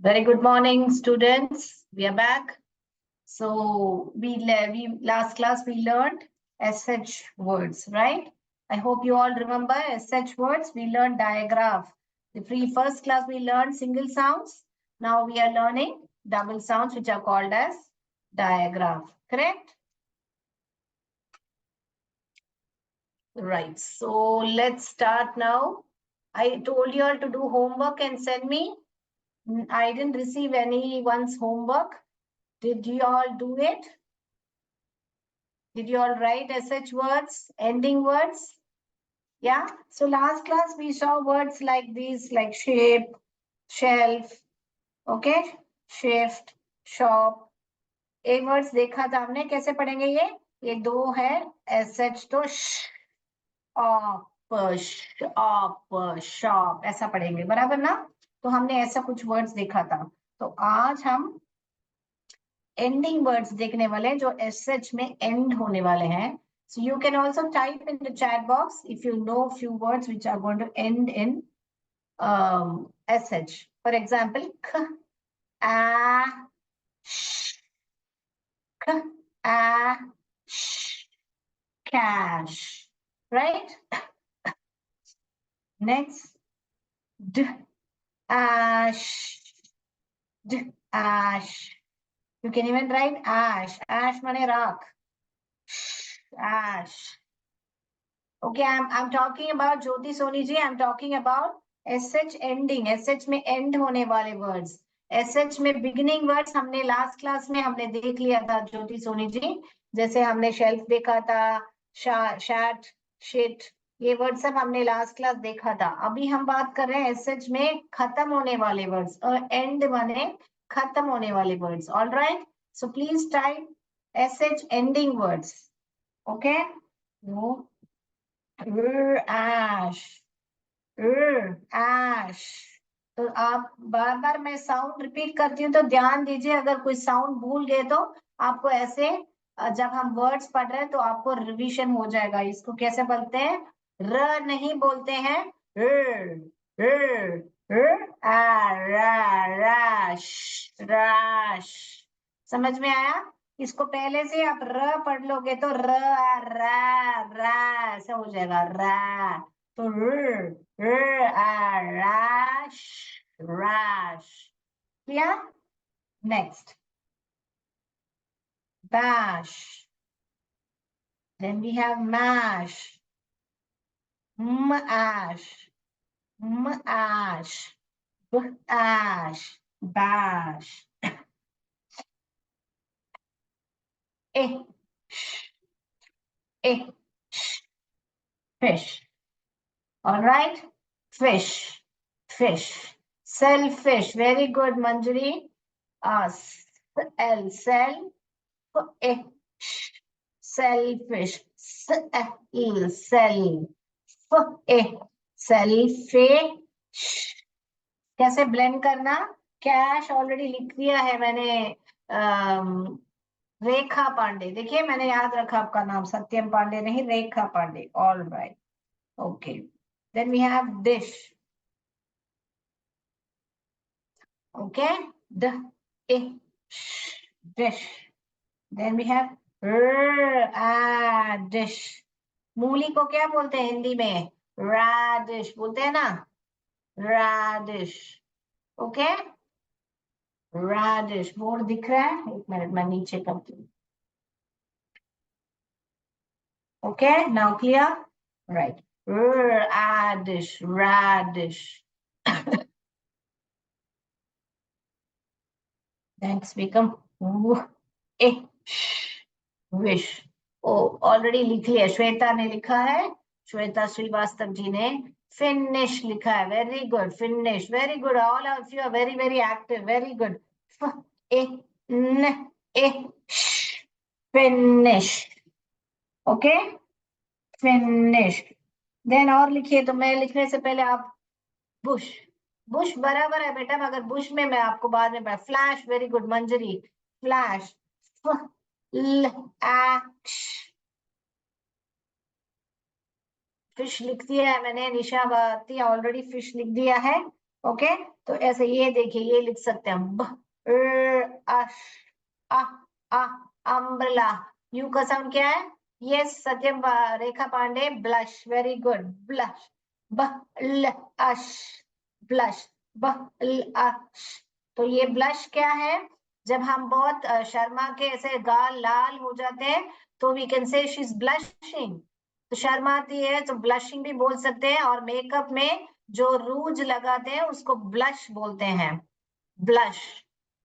Very good morning, students. We are back. So we last class we learned SH words, right? I hope you all remember SH words. We learned digraph. The first class we learned single sounds. Now we are learning double sounds, which are called as digraph. Correct? Right. So let's start now. I told you all to do homework and send me. I didn't receive anyone's homework. Did you all do it? Did you all write SH words, ending words? Yeah. So last class we saw words like these, like shape, shelf, okay, shift, shop. एक words देखा था हमने, कैसे पढ़ेंगे ये दो है SH तो शॉप ऐसा पढ़ेंगे, बराबर ना? तो हमने ऐसा कुछ वर्ड्स देखा था। तो आज हम एंडिंग वर्ड्स देखने वाले हैं जो SH में एंड होने वाले हैं। So you can also type in the chat box if you know few words which are going to end in SH. For example, k, a, sh, k, a, sh, cash, right? Next, d, ash, d, ash. You can even write ash. Ash mane raak. Ash. Okay, I'm talking about Jyoti Soni ji. I'm talking about SH ending. SH में end होने वाले words. SH में beginning words हमने last class में हमने देख लिया था ज्योति सोनी जी। जैसे हमने shelf देखा था, shat, shit, ये वर्ड सब हमने लास्ट क्लास देखा था। अभी हम बात कर रहे हैं SH में खत्म होने वाले वर्ड्स और एंड माने खत्म होने वाले words. All right, so please type SH ending words. Okay, ash, ash। तो आप बार बार मैं साउंड रिपीट करती हूँ तो ध्यान दीजिए, अगर कोई साउंड भूल गए तो आपको ऐसे जब हम वर्ड्स पढ़ रहे हैं तो आपको रिवीजन हो जाएगा। इसको कैसे बोलते हैं? र नहीं बोलते हैं, राश। समझ में आया? इसको पहले से आप र पढ़ लोगे तो र रा रा ऐसा हो जाएगा, रा। तो rash, rash. Yeah. Next, bash. Then we have mash, mash, mash, bash, bash. Fish. All right, fish, fish. Selfish. Very good, Manjari. Sell. Selfish. Sell. Selfish. कैसे ब्लेंड करना? कैश ऑलरेडी लिख दिया है मैंने। रेखा पांडे, देखिए मैंने याद रखा आपका नाम, सत्यम पांडे नहीं, Rekha Pandey. All right, okay. Then we have dish. Okay, dish. Then we have dish. मूली को क्या बोलते हैं हिंदी में? radish बोलते हैं ना, radish। Okay, radish। बोर्ड दिख रहा है? एक मिनट मैं नीचे करती हूँ। Okay, now clear? Right, radish, radish। Next become wish। ओ ऑलरेडी लिख लिया, श्वेता ने लिखा है, श्वेता श्रीवास्तव जी ने फिनिश लिखा है। Very good, finish, very good. All of you are very very active, very good. Finish. Okay, finish. Then और लिखिए, तो मैं लिखने से पहले आप बुश। बुश बराबर है बेटा, मगर बुश में मैं आपको बाद में फ्लैश। वेरी गुड मंजरी, फ्लैश। फिश लिख दिया है मैंने, निशा भारती ऑलरेडी फिश लिख दिया है। ओके, तो ऐसे ये देखिए, ये लिख सकते हैं ब अश आ आ अम्ब्रेला। यू का साउंड क्या है? Yes Satyam, Rekha Pandey, blush, very good, blush, ब ल अश, ब्लश, ब ल अश। तो ये ब्लश क्या है? जब हम बहुत शर्मा के ऐसे गाल लाल हो जाते हैं तो we can say she is blushing. तो शर्माती है तो ब्लशिंग भी बोल सकते हैं, और मेकअप में जो रूज लगाते हैं उसको ब्लश बोलते हैं, ब्लश।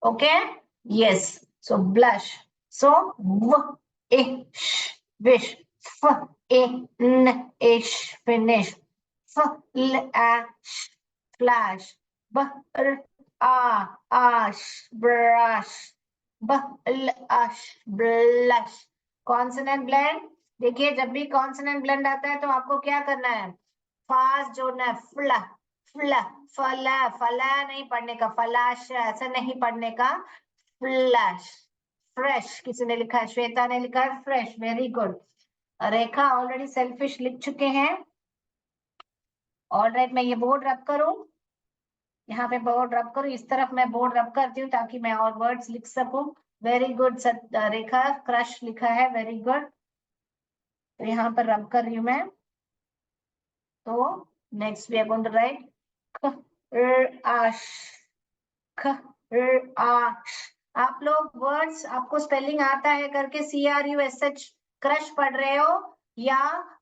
ओके, यस, सो ब्लश। सो व इश विश, फ ए न इश फिनिश, फ ल एश फ्लैश, ब र आ आश ब्रश, ब ल अश ब्लश। कॉन्सोनेंट ब्लेंड, देखिए जब भी कॉन्सोनेंट ब्लेंड आता है तो आपको क्या करना है? फास्ट जोड़ना है, फ्ला फ्ला, फला फला नहीं पढ़ने का, फलाश ऐसा नहीं पढ़ने का, फ्लैश। फ्रेश किसी ने लिखा है, श्वेता ने लिखा है फ्रेश, वेरी गुड। रेखा ऑलरेडी सेल्फिश लिख चुके हैं। ऑलराइट, मैं ये बोर्ड रब करूं, यहाँ पे बोर्ड रब करूं, इस तरफ मैं बोर्ड रब करती हूँ ताकि मैं और वर्ड्स लिख सकूं। वेरी गुड रेखा, क्रश लिखा है, वेरी गुड। तो यहाँ पर रब कर रही हूँ मैं। तो next we are going to write ash, ख आश। आप लोग वर्ड्स, आपको स्पेलिंग आता है करके CRUSH क्रश पढ़ रहे हो, या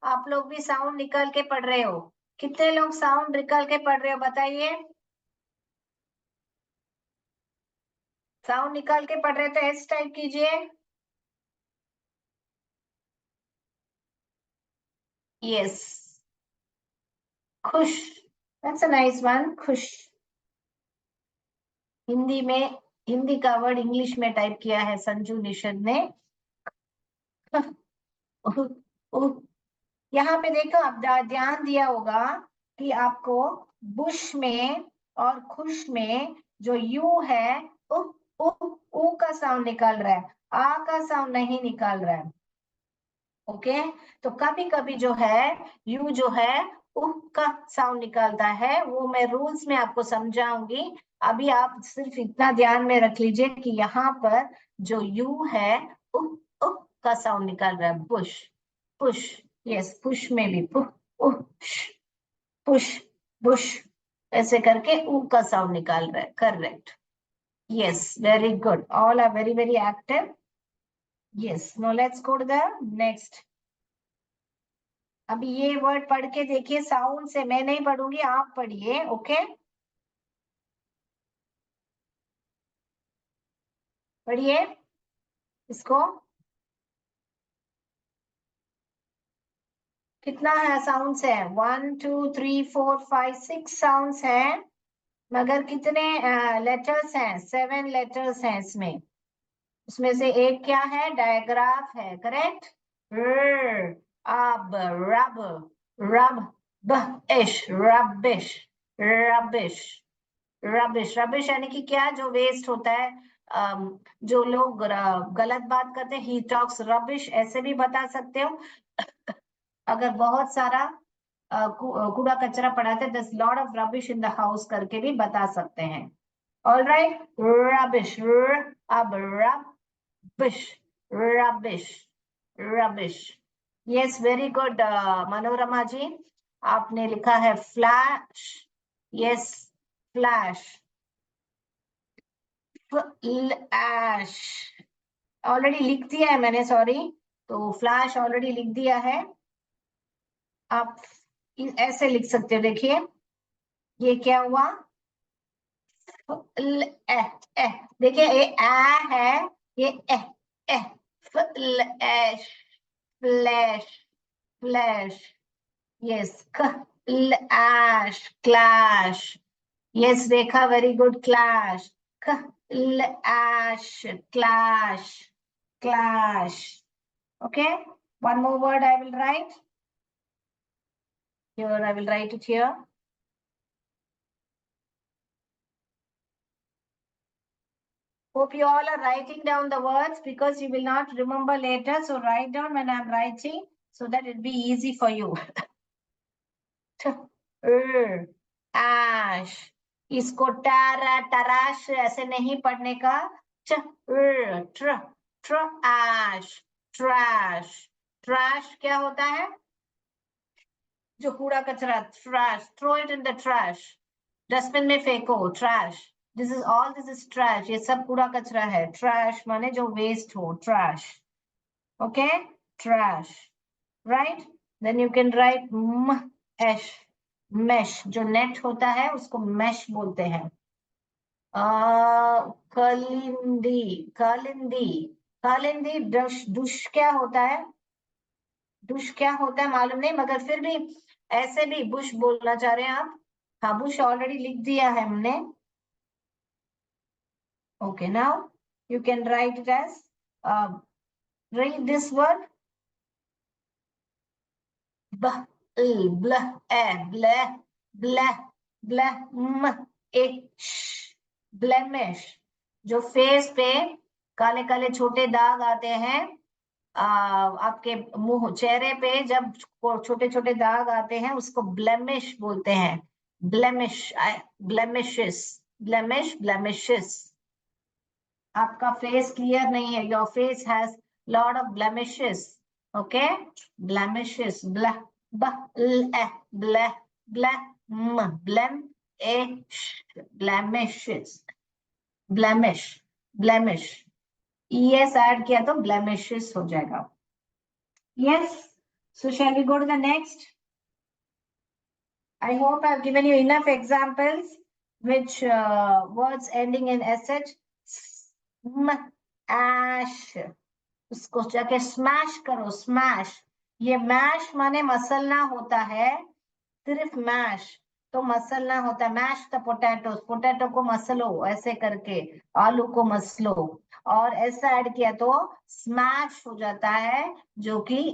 आप लोग भी साउंड निकल के पढ़ रहे हो? कितने लोग साउंड निकल के पढ़ रहे हो बताइए? साउंड निकाल के पढ़ रहे तो एस टाइप कीजिए। यस, खुश, दैट्स अ नाइस वन, खुश। हिंदी में, हिंदी का वर्ड इंग्लिश में टाइप किया है संजू निषद ने। यहाँ पे देखो, आप ध्यान दिया होगा कि आपको बुश में और खुश में जो यू है, उ, उ, उ का साउंड निकल रहा है, आ का साउंड नहीं निकल रहा है। ओके, तो कभी कभी जो है यू जो है उह का साउंड निकलता है, वो मैं रूल्स में आपको समझाऊंगी। अभी आप सिर्फ इतना ध्यान में रख लीजिए कि यहाँ पर जो यू है उह उह का साउंड निकल रहा है, पुश पुश। यस, पुश में भी पुह उह पुश पुश, ऐसे करके ऊ का साउंड निकाल रहा है, correct. Yes, very good, all are very very active. Yes, no let's go to the next. अभी ये वर्ड पढ़ के देखिए साउंड से, मैं नहीं पढ़ूंगी, आप पढ़िए। ओके, पढ़िए इसको। कितना है साउंड है? 1 2 3 4 5 6 साउंड्स हैं, मगर कितने लेटर्स हैं? 7 लेटर्स हैं इसमें। उसमें से एक क्या है? डायग्राफ है, करेक्ट। अब रब, रब, बिश, रबिश, रबिश, रबिश। रबिश यानी कि क्या? जो वेस्ट होता है, जो लोग गलत बात करते हैं, ही टॉक्स रबिश, ऐसे भी बता सकते हो। अगर बहुत सारा कूड़ा कचरा पड़ा था, दस lot of rubbish in the house करके भी बता सकते हैं। ऑल राइट, रबिश, अब rubbish, rubbish, rubbish. Yes, very good Manorama ji, आपने लिखा है flash. Yes, flash, flash already लिख दिया है मैंने, सॉरी। तो फ्लैश ऑलरेडी लिख दिया है। आप ऐसे लिख सकते हो, देखिए ये क्या हुआ? ए, ए, देखिए ये आ है, ये A, A, flash, flash, flash. Yes, clash, clash. Yes Rekha, very good, clash, clash, clash, clash. Okay, one more word I will write. Here, I will write it here. Hope you all are writing down the words because you will not remember later. So write down when I'm writing so that it be easy for you. Ash, इसको टराश ऐसे नहीं पढ़ने का। ट्र trash trash trash क्या होता है? जो कूड़ा कचरा, trash, throw it in the trash, dustbin में फेंको, trash. This is all, this is trash, ये सब कूड़ा कचरा है। ट्रैश माने जो वेस्ट हो, trash. Okay, trash, right. Then you can write mash, mash जो नेट होता है उसको मैश बोलते हैं। कलिंदी, कालिंदी, कालिंदी, डश, दुश क्या होता है? बुश क्या होता है मालूम नहीं, मगर फिर भी ऐसे भी बुश बोलना चाह रहे हैं आप? हाँ, बुश ऑलरेडी लिख दिया है हमने। Okay, now you can write it as, read this word, ब्लह, ब्लह, ब्लह, ब्लह, ब्लेमिश, जो फेस पे काले काले छोटे दाग आते हैं, आपके मुंह, चेहरे पे जब छोटे छोटे दाग आते हैं उसको ब्लेमिश बोलते हैं। Blemish, blemishes, blemish, blemishes. आपका फेस क्लियर नहीं है, your face has lot of blemishes. Okay, blemishes, ब्लह, ब्लह, ब्लह, ब्लेम, ए, blemishes, blemish, blemish, ES add किया तो ब्लेमिशेस हो जाएगा। Yes. So shall we go to the next? I hope I've given you enough examples which words ending in sh, ash. उसको जाके स्मैश करो, स्मैश। ये मैश माने मसलना होता है, सिर्फ मैश तो मसलना होता है। मैश द पोटैटोस, पोटैटो को मसलो ऐसे करके, आलू को मसलो, और ऐसा ऐड किया तो स्मैश हो जाता है, जो कि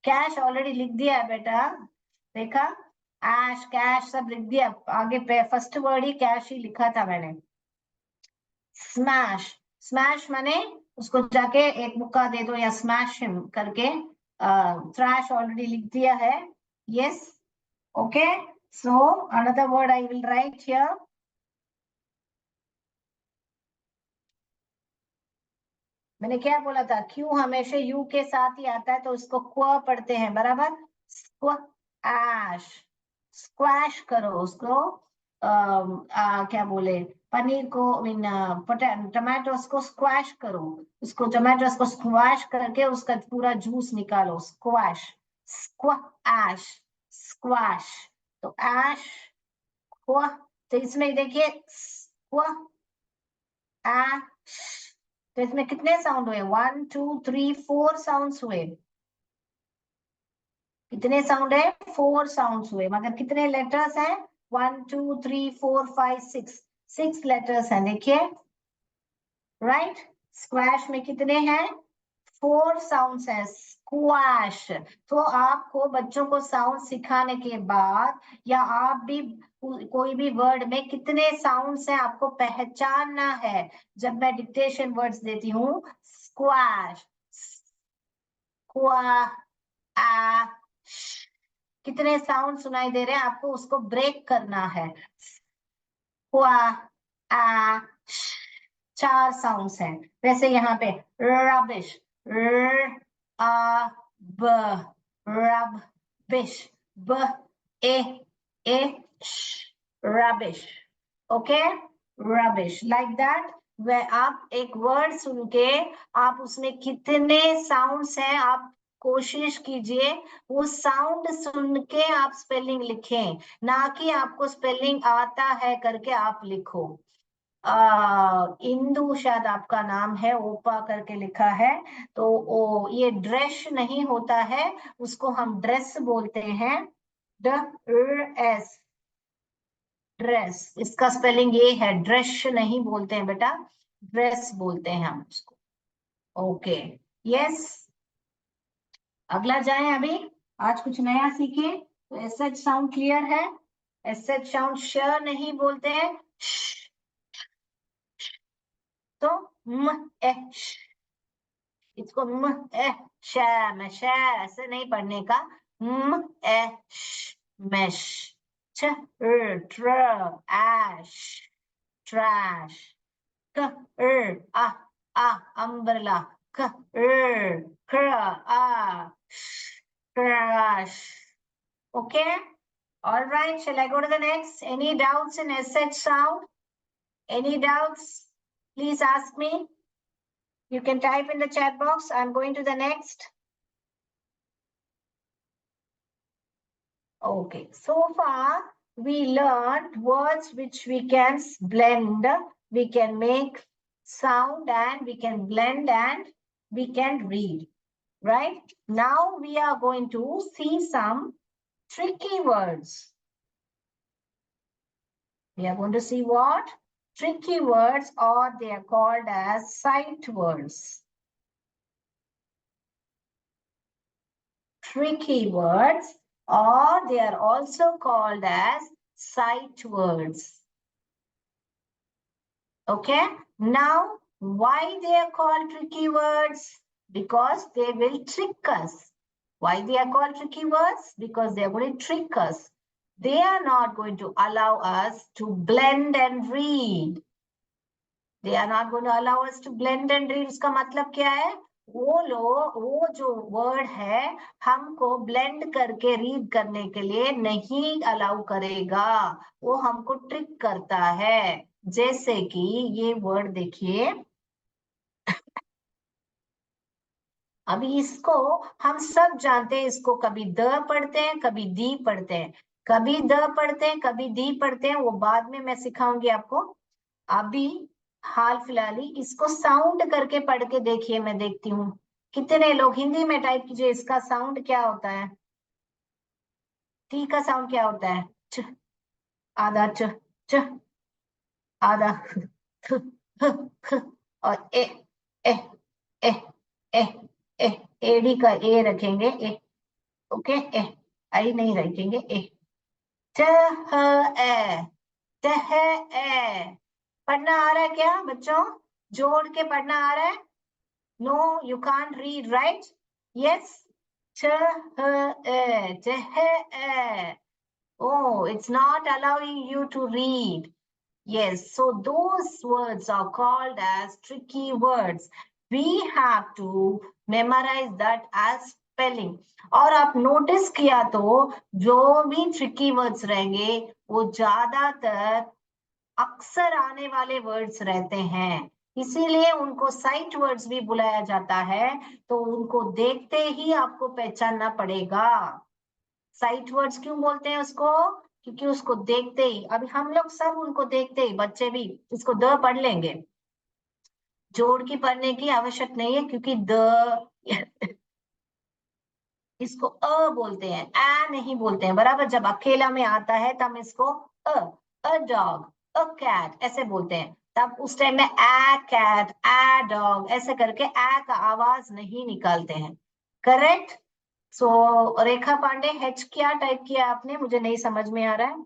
कैश ऑलरेडी लिख दिया है बेटा, देखा? ऐश, कैश सब लिख दिया आगे पे, फर्स्ट वर्ड ही कैश ही लिखा था मैंने। स्मैश, स्मैश माने उसको जाके एक मुक्का दे दो या स्मैश हिम करके, थ्रैश ऑलरेडी लिख दिया है। Yes, okay. So another word I will write here. मैंने क्या बोला था, क्यू हमेशा यू के साथ ही आता है तो उसको क्व पढ़ते हैं, बराबर। स्क्वैश, स्क्वैश करो उसको। क्या बोले, पनीर को, मीन टमाटोस को स्क्वैश करो, उसको टमाटोस को स्क्वैश करके उसका पूरा जूस निकालो, स्क्वैश, स्क्वैश, स्क्वैश। तो ऐश, क्व, तो इसमें देखिए क्व, ऐश, तो इसमें कितने साउंड हुए? 1 2 3 4 साउंड्स हुए। कितने साउंड है? 4 साउंड्स हुए, मगर कितने लेटर्स हैं? 1 2 3 4 5 6, 6 लेटर्स हैं, देखिए, राइट। स्क्वैश में कितने हैं? 4 साउंड्स हैं, स्क्वैश। तो आपको बच्चों को साउंड सिखाने के बाद, या आप भी कोई भी वर्ड में कितने साउंड्स हैं आपको पहचानना है। जब मैं डिक्टेशन वर्ड्स देती हूँ, स्क्वैश, स्क्वा, आ, कितने साउंड सुनाई दे रहे हैं आपको, उसको ब्रेक करना है। क्वा, आ, 4 साउंड्स हैं। वैसे यहाँ पे रबिश, र, आ, ब, रब, बिश, ब, ए, rubbish. Okay, rubbish, like that. वह आप एक वर्ड सुन के आप उसमें कितने साउंड्स हैं आप कोशिश कीजिए वो साउंड सुन के आप स्पेलिंग लिखें, ना कि आपको स्पेलिंग आता है करके आप लिखो। इंदु शायद आपका नाम है, ओपा करके लिखा है, तो ये ड्रेस नहीं होता है, उसको हम ड्रेस बोलते हैं, ड्रेस, ड्रेस, इसका स्पेलिंग ये है, ड्रेस नहीं बोलते हैं बेटा, ड्रेस बोलते हैं हम उसको। Okay, yes. अगला जाए अभी, आज कुछ नया सीखे। तो एस एच साउंड क्लियर है? एस एच साउंड श नहीं बोलते हैं, तो म, ए, इसको म, ए, श, में श ऐसे नहीं पढ़ने का, म, ए, mash, tr, ash, trash. Umbrella. Crash. Okay. All right. Shall I go to the next? Any doubts in SH sound? Any doubts? Please ask me. You can type in the chat box. I'm going to the next. Okay. So far, we learned words which we can blend. We can make sound and we can blend and we can read. Right? Now we are going to see some tricky words. We are going to see what? Tricky words, or they are called as sight words. Tricky words, or they are also called as sight words. Okay? Now, why they are called tricky words? Because they will trick us. Why they are called tricky words? Because they are going to trick us. They are not going to allow us to blend and read. They are not going to allow us to blend and read. उसका मतलब क्या है? वो जो word है हमको blend करके read करने के लिए नहीं अलाउ करेगा. वो हमको ट्रिक करता है. जैसे कि ये वर्ड देखिए. अभी इसको हम सब जानते हैं. इसको कभी द पढ़ते हैं, कभी दी पढ़ते हैं. कभी द पढ़ते हैं, कभी दी पढ़ते हैं. वो बाद में मैं सिखाऊंगी आपको. अभी हाल फिलहाल ही इसको साउंड करके पढ़ के देखिए. मैं देखती हूँ कितने लोग. हिंदी में टाइप कीजिए. इसका साउंड क्या होता है? टी का साउंड क्या होता है? च, आधा च, च, आधा ख, ख, और ए, ए, ए, ए, एडी का ए रखेंगे. ए. ओके. ए. आई नहीं रखेंगे. ए. च, ह, ए, च, है, ए. पढ़ना आ रहा है क्या बच्चों? जोड़ के पढ़ना आ रहा है? No, you can't read, right? Yes. Ch, h, e. Oh, it's not allowing you to read. Yes, so those words are called as tricky words. We have to memorize that as spelling. और आप notice किया तो जो भी tricky words रहेंगे वो ज्यादातर अक्सर आने वाले वर्ड्स रहते हैं. इसीलिए उनको साइट वर्ड्स भी बुलाया जाता है. तो उनको देखते ही आपको पहचानना पड़ेगा. साइट वर्ड्स क्यों बोलते हैं उसको? क्योंकि उसको देखते ही. अभी हम लोग सब उनको देखते ही, बच्चे भी इसको द पढ़ लेंगे. जोड़ की पढ़ने की आवश्यक नहीं है, क्योंकि द इसको अ बोलते हैं, आ नहीं बोलते हैं. बराबर. जब अकेला में आता है तब इसको अ डॉग, अ कैट ऐसे बोलते हैं. तब उस टाइम में आ कैट, आ डॉग ऐसे करके आ का आवाज नहीं निकालते हैं. करेक्ट. सो रेखा पांडे, हेच क्या टाइप किया आपने? मुझे नहीं समझ में आ रहा है.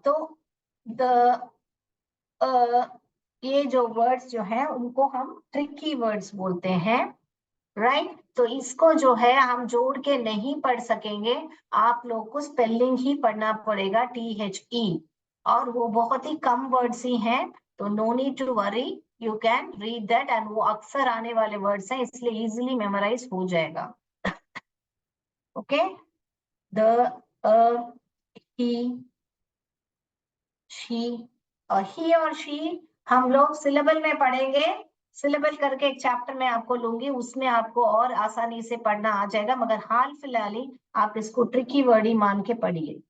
तो द ये जो वर्ड्स जो है उनको हम ट्रिकी वर्ड्स बोलते हैं. राइट. तो इसको जो है हम जोड़ के नहीं पढ़ सकेंगे. आप लोग को स्पेलिंग ही पढ़ना पड़ेगा. THE. और वो बहुत ही कम वर्ड्स ही हैं. तो no need to worry. You can read that. And वो अक्सर आने वाले वर्ड्स हैं, इसलिए इजीली मेमोराइज हो जाएगा. ओके. The, he, she. और ही और शी हम लोग सिलेबल में पढ़ेंगे. सिलेबल करके एक चैप्टर में आपको लूंगी, उसमें आपको और आसानी से पढ़ना आ जाएगा. मगर हाल फिलहाल ही आप इसको ट्रिकी वर्ड ही मान के पढ़िए.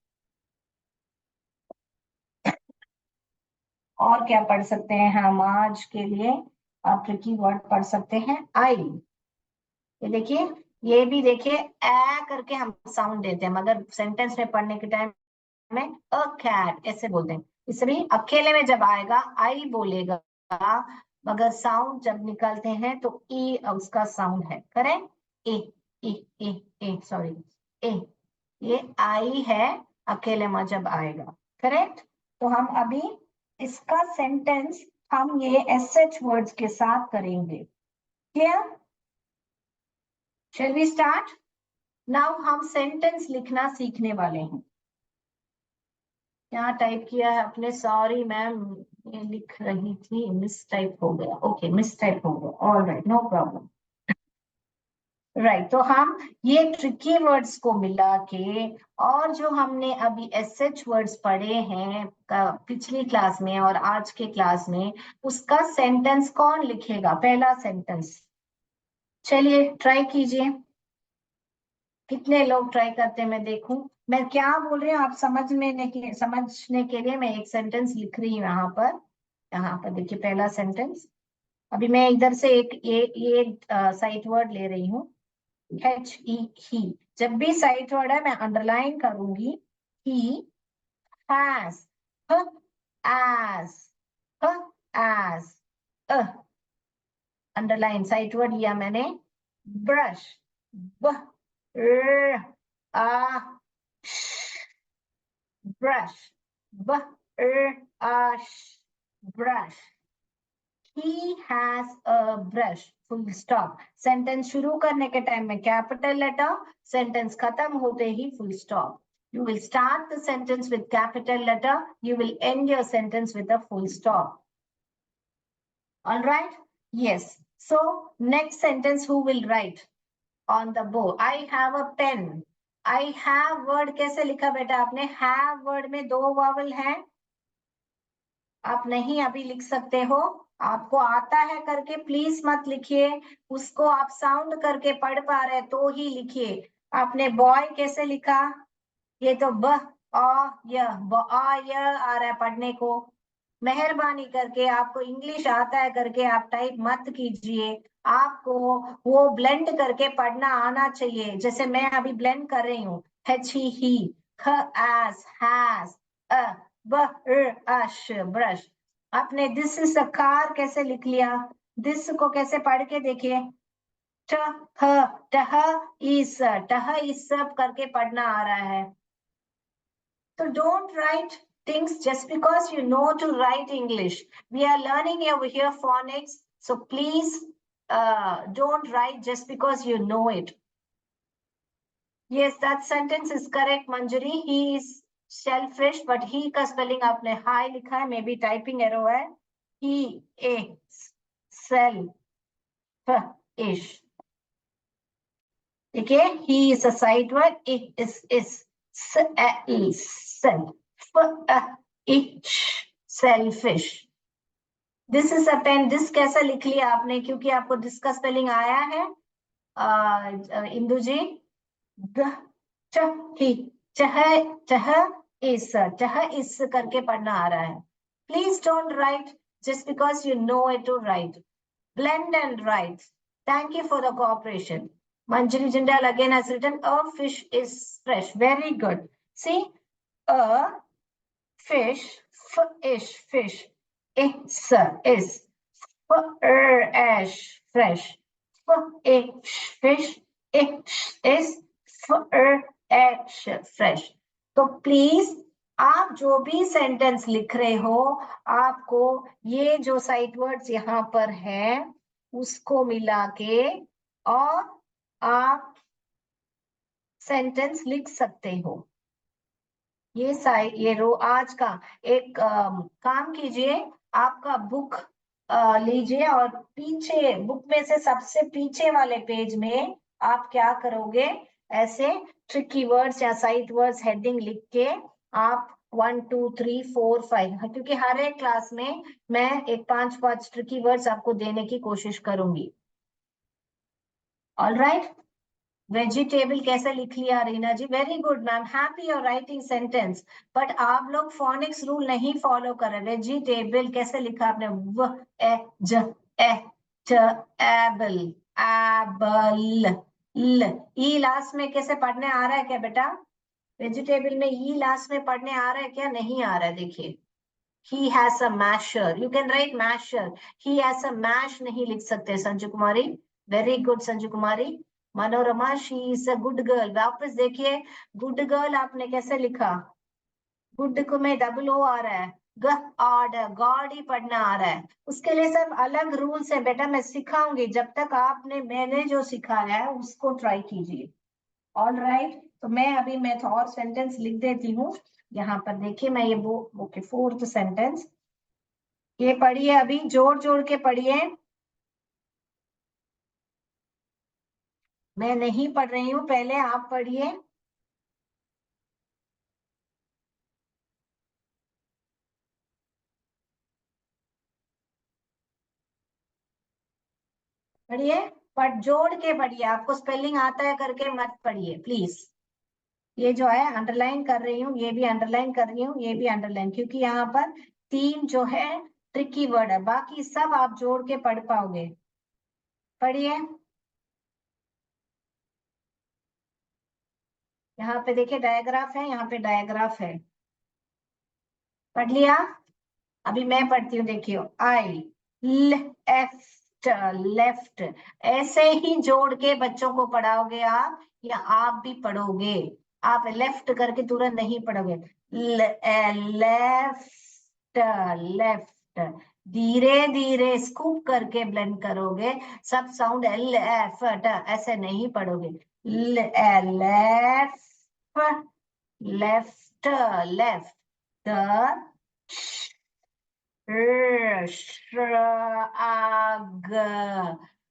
और क्या पढ़ सकते हैं हम आज के लिए? आप ट्रिकी वर्ड पढ़ सकते हैं. आई. ये देखिए. ये भी देखिए, ए करके हम साउंड देते हैं, मगर सेंटेंस में पढ़ने के टाइम में अ कैट ऐसे बोलते हैं. इसलिए अकेले में जब आएगा आई बोलेगा, मगर साउंड जब निकालते हैं तो ई उसका साउंड है. करेक्ट. ए, ए, ए, ए, सॉरी, ए. ये आई है अकेले में जब आएगा. करेक्ट. तो हम अभी इसका सेंटेंस हम ये SH वर्ड्स के साथ करेंगे. Clear? Shall we start? Now हम सेंटेंस लिखना सीखने वाले हैं। क्या टाइप किया है आपने? सॉरी मैम, ये लिख रही थी, मिस टाइप हो गया। ओके, मिस टाइप हो गया, all right, no problem. Right, तो हम ये ट्रिकी वर्ड्स को मिला के, और जो हमने अभी एसएच वर्ड्स पढ़े हैं पिछली क्लास में और आज के क्लास में, उसका सेंटेंस कौन लिखेगा? पहला सेंटेंस, चलिए ट्राई कीजिए। कितने लोग ट्राई करते हैं मैं देखूं। मैं क्या बोल रही हूँ आप समझने के लिए मैं एक सेंटेंस लिख रही हूँ यहाँ पर। यहाँ पर देखिए पहला सेंटेंस। अभी मैं इधर से ये साइट वर्ड ले रही हूँ, ही। जब भी साइट वर्ड है मैं अंडरलाइन करूंगी। He has, as, as, underline sight word लिया मैंने। ब्रश, ब, र, आ, ब्रश, ब, र, आ, brush. He has a brush. Full stop. Sentence शुरू करने के टाइम में कैपिटल लेटर, सेंटेंस खत्म होते ही full stop. You will start the sentence with capital letter. You will end your sentence with a full stop. All right? Yes. So next sentence, who will write on the board? I have a pen. I have word कैसे लिखा बेटा आपने? Have word में दो vowel हैं. आप नहीं अभी लिख सकते हो, आपको आता है करके प्लीज मत लिखिए, उसको आप साउंड करके पढ़ पा रहे तो ही लिखिए। आपने बॉय कैसे लिखा? ये तो ब आ य आ रहा है पढ़ने को। मेहरबानी करके आपको इंग्लिश आता है करके आप टाइप मत कीजिए, आपको वो ब्लेंड करके पढ़ना आना चाहिए। जैसे मैं अभी ब्लेंड कर रही हूँ, ही, ख एस, हैज, अ, ब अश, ब्रश। आपने दिस इज अ कार कैसे लिख लिया? दिस को कैसे पढ़ के देखिए, ट ह, टह इस, टह इस सब करके पढ़ना आ रहा है। So don't write things just because you know to write English. We are learning over here phonics. So please don't write just because you know it. Yes, that sentence is correct, Manjari. He is shellfish, but he का spelling आपने high लिखा है, maybe typing error है. He is shellfish. देखिए, he is a side word. It is selfish. This is a pen. This कैसा लिख लिया आपने? क्योंकि आपको दिस का स्पेलिंग आया है इंदु जी। चह, चह इस करके पढ़ना आ रहा है. Please don't write just because you know it to write. Blend and write. Thank you for the cooperation. Manjari Jindal again has written, a fish is fresh. Very good. See, a fish, fish, is, fresh, fish, is, fresh. तो please आप जो भी sentence लिख रहे हो, आपको ये जो साइट वर्ड्स यहाँ पर है उसको मिला के और आप सेंटेंस लिख सकते हो। ये रो आज का एक काम कीजिए, आपका बुक लीजिए और पीछे बुक में से सबसे पीछे वाले पेज में आप क्या करोगे, ऐसे ट्रिकी वर्ड्स या साइट वर्ड्स हेडिंग लिख के आप 1 2 3 4 5, क्योंकि हर एक क्लास में मैं एक 5 ट्रिकी वर्ड्स आपको देने की कोशिश करूंगी। ऑल राइट, वेजिटेबल कैसे लिख लिया रीना जी? वेरी गुड मैम, हैप्पी और राइटिंग सेंटेंस। बट आप लोग फोनिक्स रूल नहीं फॉलो कर रहे। वेजिटेबल कैसे लिखा आपने? व ए ज ए ट एबल, एबल, ल ई लास्ट में कैसे पढ़ने आ रहा है क्या बेटा? वेजिटेबल में ई लास्ट में पढ़ने आ रहा है क्या? नहीं आ रहा है। देखिए, he has a masher, you can write masher. he has a mash नहीं लिख सकते Sanju Kumari. Very good Sanju Kumari. Manorama, she is a good girl. वापस देखिए, गुड गर्ल आपने कैसे लिखा? गुड को में डबल ओ आ रहा है, गॉड, गॉड ही पढ़ना आ रहा है। उसके लिए सब अलग रूल्स है बेटा, मैं सिखाऊंगी। जब तक आपने मैंने जो सिखाया है उसको ट्राई कीजिए। ऑल राइट, तो मैं अभी मैं तो और सेंटेंस लिख देती हूँ यहाँ पर। देखिए मैं ये ओके, फोर्थ सेंटेंस ये पढ़िए, अभी जोड़ जोड़ के पढ़िए। मैं नहीं पढ़ रही हूँ, पहले आप पढ़िए। पढ़िए, पर जोड़ के पढ़िए, आपको स्पेलिंग आता है करके मत पढ़िए प्लीज। ये जो है अंडरलाइन कर रही हूँ, ये भी अंडरलाइन कर रही हूँ, ये भी अंडरलाइन, क्योंकि यहाँ पर 3 जो है ट्रिकी वर्ड है, बाकी सब आप जोड़ के पढ़ पाओगे। पढ़िए, यहाँ पे देखिए डायग्राफ है, यहाँ पे डायग्राफ है, पढ़ लिया। अभी मैं पढ़ती हूँ, देखियो, आई लेफ्ट, लेफ्ट ऐसे ही जोड़ के बच्चों को पढ़ाओगे आप, या आप भी पढ़ोगे। आप लेफ्ट करके तुरंत नहीं पढ़ोगे। लेफ्ट, लेफ्ट धीरे धीरे स्कूप करके ब्लेंड करोगे, सब साउंड एल एफ ऐसे नहीं पढ़ोगे। Left, left, left, the shrug,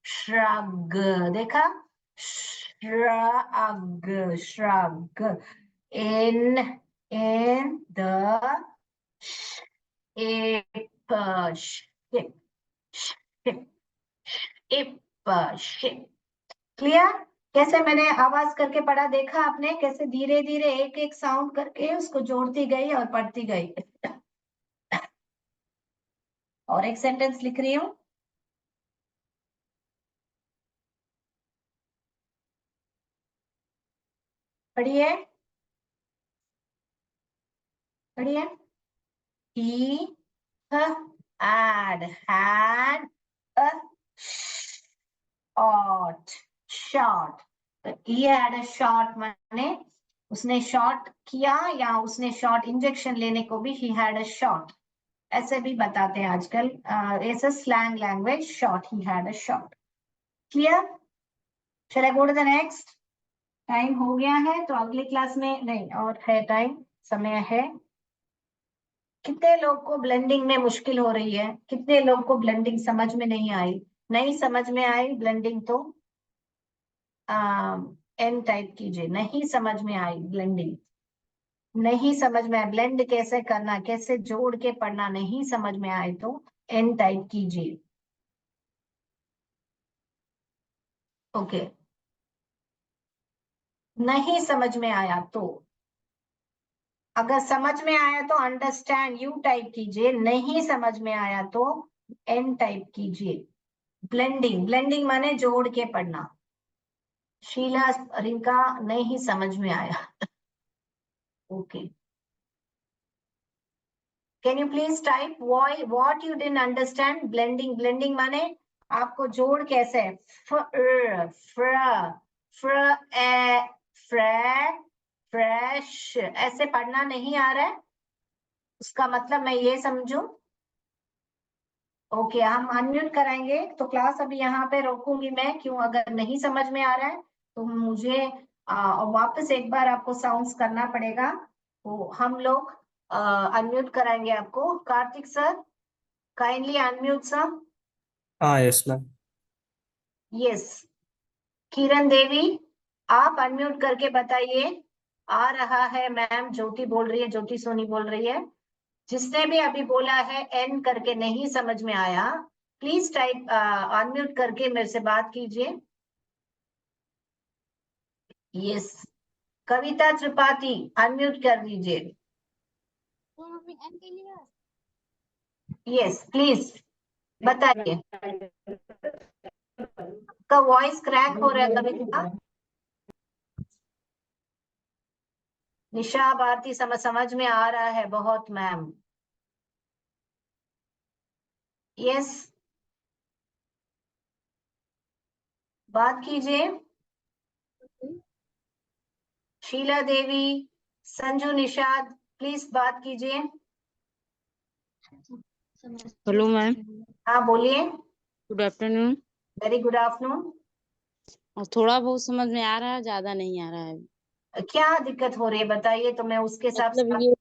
shrug, देखा, shrug, shrug, in the ship, ship, ship, ship. Clear? कैसे मैंने आवाज करके पढ़ा, देखा आपने कैसे धीरे धीरे एक एक साउंड करके उसको जोड़ती गई और पढ़ती गई। और एक सेंटेंस लिख रही हूँ, पढ़िए, पढ़िए। He had a shot, तो he had a shot माने उसने शॉट किया, या उसने शॉट इंजेक्शन लेने को भी he had a shot ऐसे भी बताते हैं आजकल, ऐसा slang language, shot, he had a shot। Clear? Shall I go to the next? Time हो गया है तो अगली क्लास में नहीं, और है टाइम, समय है। कितने लोग को ब्लेंडिंग में मुश्किल हो रही है? कितने लोग को ब्लेंडिंग समझ में नहीं आई? नहीं समझ में आई ब्लेंडिंग तो एन टाइप कीजिए। नहीं समझ में आई ब्लेंडिंग, नहीं समझ में आए ब्लेंड कैसे करना, कैसे जोड़ के पढ़ना, नहीं समझ में आए तो एन टाइप कीजिए। ओके, नहीं समझ में आया तो, अगर समझ में आया तो अंडरस्टैंड यू टाइप कीजिए, नहीं समझ में आया तो एन टाइप कीजिए। ब्लेंडिंग, ब्लेंडिंग माने जोड़ के पढ़ना। शीला, रिंका, नहीं समझ में आया। Okay, can you please type why what you didn't understand? Blending, blending माने आपको जोड़ कैसे, फ्र, फ्र, फ्र, ए, फ्रे, फ्रेश ऐसे पढ़ना नहीं आ रहा है, उसका मतलब मैं ये समझूं। ओके, हम अनम्यूट कराएंगे, तो क्लास अभी यहाँ पे रोकूंगी मैं, क्यों, अगर नहीं समझ में आ रहा है तो मुझे वापस एक बार आपको साउंड्स करना पड़ेगा, तो हम लोग अनम्यूट कराएंगे आपको। Kartik sir, kindly unmute sir. हाँ yes ma'am. Yes, Kiran Devi, आप अनम्यूट करके बताइए। आ रहा है मैम, ज्योति बोल रही है, ज्योति सोनी बोल रही है। जिसने भी अभी बोला है एन करके नहीं समझ में आया, प्लीज टाइप अनम्यूट करके मेरे से बात कीजिए। यस, कविता त्रिपाठी अनम्यूट कर दीजिए। यस प्लीज बताइए, का वॉइस क्रैक हो रहा है कविता। निशा भारती समझ में आ रहा है बहुत मैम। यस, बात कीजिए। शीला देवी, संजू, निषाद, प्लीज बात कीजिए। हेलो मैम, हाँ बोलिए। Good afternoon. Very good afternoon. और थोड़ा बहुत समझ में आ रहा है, ज्यादा नहीं आ रहा है। क्या दिक्कत हो रही है बताइए, तो मैं उसके हिसाब मतलब से ये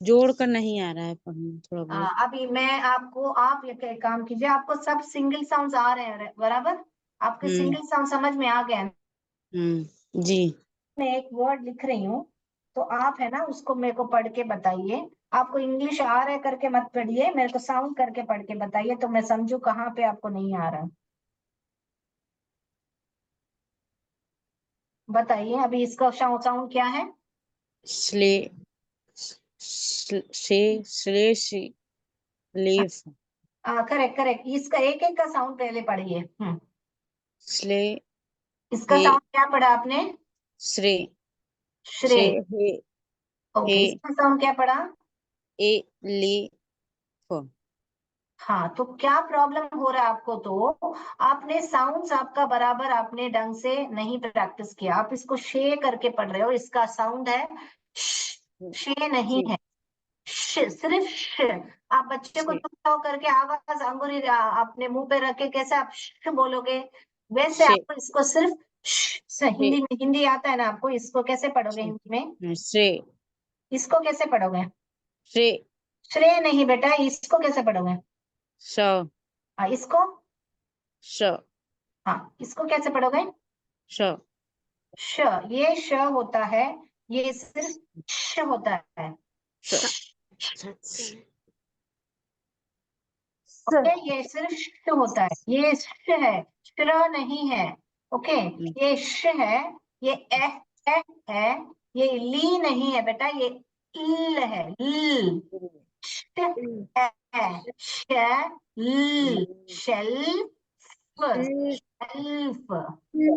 जोड़ कर नहीं आ रहा है पढ़ने थोड़ा बहुत। अभी मैं आपको, आप ये काम कीजिए, आपको सब सिंगल साउंड्स आ रहे हैं बराबर? आपके हम्म। सिंगल साउंड समझ में आ गए हैं? जी। मैं एक वर्ड लिख रही हूँ, तो आप है ना उसको मेरे को पढ़ के बताइए। आपको इंग्लिश आ रहा है करके मत पढ़िए, मेरे को साउंड करके पढ़ के बताइए, तो मैं समझू कहाँ पे आपको नहीं आ रहा। बताइए अभी इसका साउंड क्या है? स्ले से लेफ। करेक्ट करेक्ट, इसका एक एक का साउंड पहले पढ़िए। स्ले इसका हे साउंड क्या पढ़ा आपने? श्रे श्रे। से हे ओके, हे इसका साउंड क्या पढ़ा? ए ले फ। हाँ, तो क्या प्रॉब्लम हो रहा है आपको? तो आपने साउंड्स आपका बराबर आपने ढंग से नहीं प्रैक्टिस किया, आप इसको शे करके पढ़ रहे हो, इसका साउंड है शे नहीं से है, सिर्फ श। आप बच्चे को से चुप चाप करके आवाज अंगुली अपने मुंह पे रख के कैसे आप श बोलोगे, वैसे से आपको इसको सिर्फ हिंदी में, हिंदी आता है ना आपको, इसको कैसे पढ़ोगे हिंदी में? से इसको कैसे पढ़ोगे? से श्रेय नहीं बेटा, इसको कैसे पढ़ोगे? स इसको, स हाँ इसको कैसे पढ़ोगे? स श, ये श होता है, ये सिर्फ श होता है। ओके, ये सिर्फ श होता है, ये श है, श्र नहीं है। ओके, ये श है, ये ए है, ये ली नहीं है बेटा, ये ल है, ल। श है, श ल, शेल्फ,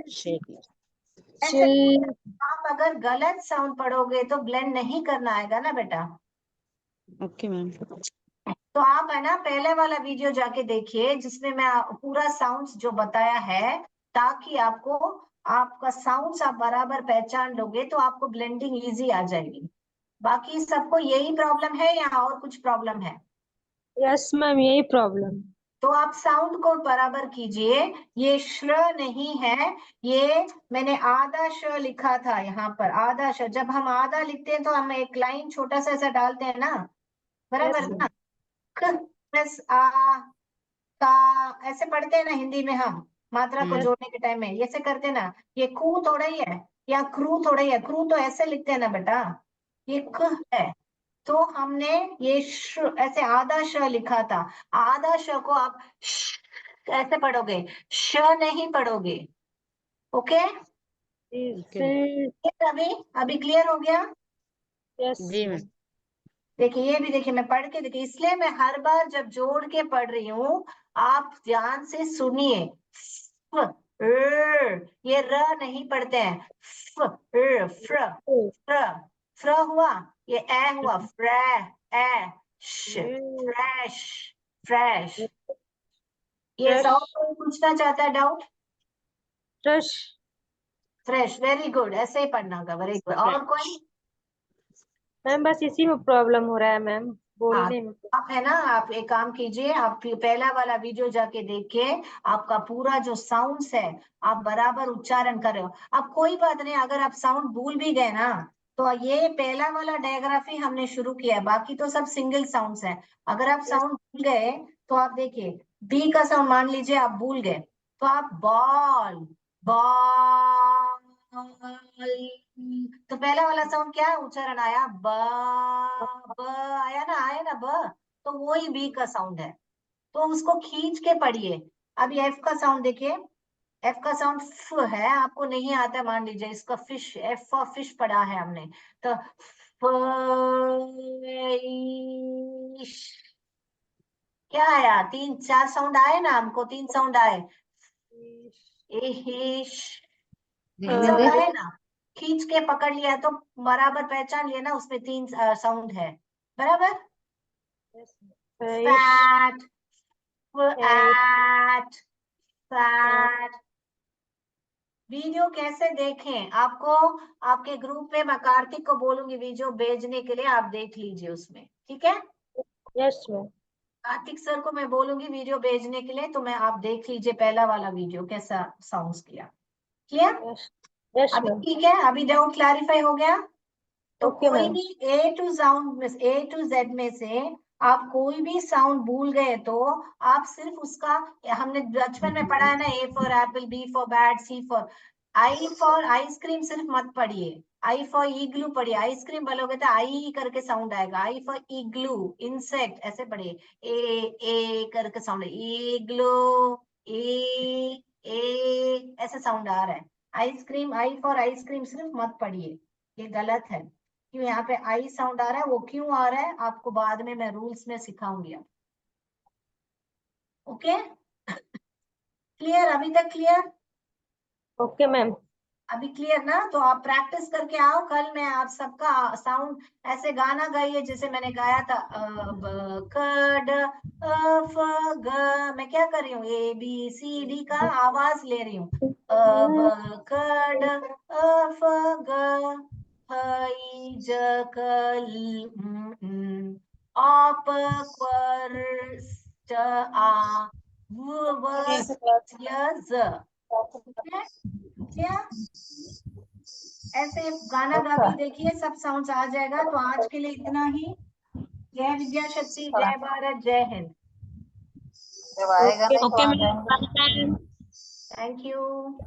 शेल्फ। ऐसे आप अगर गलत साउंड पढ़ोगे तो ब्लेंड नहीं करना आएगा ना बेटा। Okay ma'am. तो आप है ना पहले वाला वीडियो जाके देखिए, जिसमें मैं पूरा साउंड्स जो बताया है, ताकि आपको आपका साउंड्स आप बराबर पहचान लोगे तो आपको ब्लेंडिंग इजी आ जाएगी। बाकी सबको यही प्रॉब्लम है या और कुछ प्रॉब्लम है? यस मैम, यही प्रॉब्लम। तो आप साउंड को बराबर कीजिए, ये श्र नहीं है, ये मैंने आधा श लिखा था यहाँ पर, आधा श। जब हम आधा लिखते हैं तो हम एक लाइन छोटा सा ऐसा डालते हैं ना, बराबर यस ना? क प्लस आ का, ऐसे पढ़ते हैं ना हिंदी में हम, मात्रा को जोड़ने के टाइम में ऐसे करते हैं ना। ये कू थोड़ा ही है या क्रू थोड़ा ही है, क्रू तो ऐसे लिखते हैं ना बेटा, ये क है। तो हमने ये ऐसे आधा श लिखा था, आधा श को आप ऐसे पढ़ोगे, श नहीं पढ़ोगे। ओके, अभी अभी क्लियर हो गया? यस जी मैम। देखिए ये भी देखिए, मैं पढ़ के देखिए, इसलिए मैं हर बार जब जोड़ के पढ़ रही हूँ, आप ध्यान से सुनिए। ये र नहीं पढ़ते हैं, फ्र फ्र फ्र हुआ, ये ए हुआ, ए फ्रेश, फ्रेश। ये फ्रेश। और कोई पूछना चाहता है doubt? Fresh. Fresh, very good, ऐसे ही पढ़ना होगा, वेरी गुड। और कोई? मैम बस इसी में प्रॉब्लम हो रहा है मैम, हाँ, बोलने में। आप है ना, आप एक काम कीजिए, आप पहला वाला वीडियो जाके देखिए, आपका पूरा जो साउंड्स है आप बराबर उच्चारण कर रहे हो। अब कोई बात नहीं, अगर आप साउंड भूल भी गए ना, तो ये पहला वाला डायग्राफी हमने शुरू किया है, बाकी तो सब सिंगल साउंड्स है। अगर आप यस। साउंड भूल गए तो आप देखिए, बी का साउंड मान लीजिए आप भूल गए, तो आप बॉल, बॉल, तो पहला वाला साउंड क्या उच्चारण आया? ब, ब आया ना, आया ना ब, तो वही बी का साउंड है, तो उसको खींच के पढ़िए। अभी एफ का साउंड देखिए, एफ का साउंड फ है, आपको नहीं आता मान लीजिए, इसका फिश, एफ फॉर फिश पढ़ा है हमने, तो फिश। क्या आया? तीन चार साउंड आए ना, हमको तीन साउंड आए, एहिश, तीन साउंड आए ना, खींच के पकड़ लिया तो बराबर पहचान लिया ना, उसमें तीन साउंड है, बराबर? Fish. Fat, fat, fat. Video कैसे देखें आपको? आपके ग्रुप में मैं कार्तिक को बोलूंगी वीडियो भेजने के लिए, आप देख लीजिए उसमें, ठीक है? Yes ma'am. कार्तिक सर को मैं बोलूंगी वीडियो भेजने के लिए, तो मैं आप देख लीजिए पहला वाला वीडियो कैसा साउंड्स किया। क्लियर? यस यस अभी मैम। ठीक है, अभी डाउट क्लैरिफाई हो गया। तो ओके कोई मैम। भी ए टू साउंड में, ए टू जेड में से आप कोई भी साउंड भूल गए तो आप सिर्फ उसका, हमने बचपन में पढ़ा है ना, A for apple, B for bat, C for ice cream सिर्फ मत पढ़िए, आई फॉर इग्लू पढ़िए। आइसक्रीम बोलोगे तो आई करके साउंड आएगा, आई फॉर इग्लू, इंसेक्ट ऐसे पढ़िए, ए करके साउंड, इग्लू, ए ऐसे साउंड आ रहा है। आइसक्रीम, आई फॉर आइसक्रीम सिर्फ मत पढ़िए, ये गलत है। क्यों यहाँ पे आई साउंड आ रहा है, वो क्यों आ रहा है आपको बाद में मैं रूल्स में सिखाऊंगी। Okay, clear? अभी तक क्लियर? Okay ma'am. अभी क्लियर ना? तो आप प्रैक्टिस करके आओ, कल मैं आप सबका साउंड ऐसे गाना गाइए जैसे मैंने गाया था, अब कड अफ ग, मैं क्या कर रही हूँ, ए बी सी डी का आवाज ले रही हूँ, अब कड अफ ग, हई ज क ल आप क्वर च आ व व य ज। क्या ऐसे गाना गा के देखिए, सब साउंड्स आ जाएगा। तो आज के लिए इतना ही। जय विद्या शक्ति, जय भारत, जय Hind. Okay Okay, ma'am. Bye, ma'am. Thank you.